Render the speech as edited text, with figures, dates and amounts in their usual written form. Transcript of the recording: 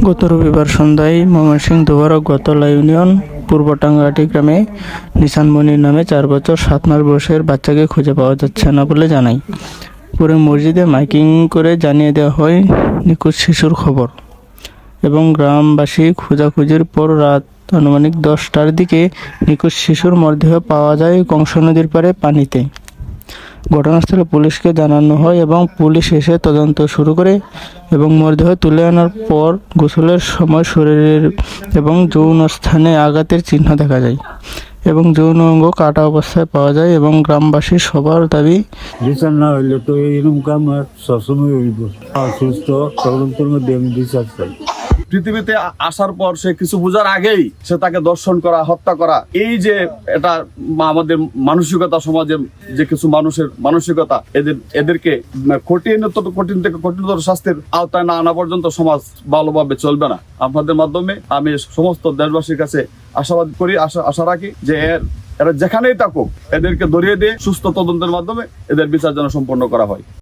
গত রবিবার সন্ধ্যায় ময়মনসিংহ দুবারা গতলা ইউনিয়ন পূর্ব টাঙ্গাটি গ্রামে নিশান মনির নামে 4 বছর 7 মাস বয়সের বাচ্চাকে খুঁজে পাওয়া যাচ্ছে না বলে জানায়। পরে মসজিদে মাইকিং করে জানিয়ে দেওয়া হয় নিখোঁজ শিশুর খবর এবং গ্রামবাসী খোঁজাখুঁজির পর রাত আনুমানিক 10টার দিকে নিখোঁজ শিশুর মরদেহ পাওয়া যায় কংস নদীর পাড়ে পানিতে। ঘটনাস্থলে পুলিশকে জানানো হয় এবং পুলিশ এসে তদন্ত শুরু করে এবং মরদেহ তুলে আনার পর গোসলের সময় শরীরের এবং যৌন স্থানে আঘাতের চিহ্ন দেখা যায় এবং যৌন অঙ্গ কাটা অবস্থায় পাওয়া যায় এবং গ্রামবাসীর সবার দাবি বিচার না হইলে তো এরকম কাম আর সবসময় হইব। অসুস্থ তদন্তের মধ্যে আমি বিচার চাই। পৃথিবীতে আসার পর সে কিছু বোঝার আগেই সে তাকে দর্শন করা, হত্যা করা, এই যে এটা আমাদের মানসিকতা, সমাজে যে কিছু মানুষের মানসিকতা, এদেরকে কঠিন থেকে কঠিনতর শাস্তির আওতায় না আনা পর্যন্ত সমাজ ভালোভাবে চলবে না। আপনাদের মাধ্যমে আমি সমস্ত দেশবাসীর কাছে আশাবাদ করি, আশা রাখি যে এরা যেখানেই থাকুক এদেরকে ধরিয়ে দিয়ে সুস্থ তদন্তের মাধ্যমে এদের বিচার যেন সম্পন্ন করা হয়।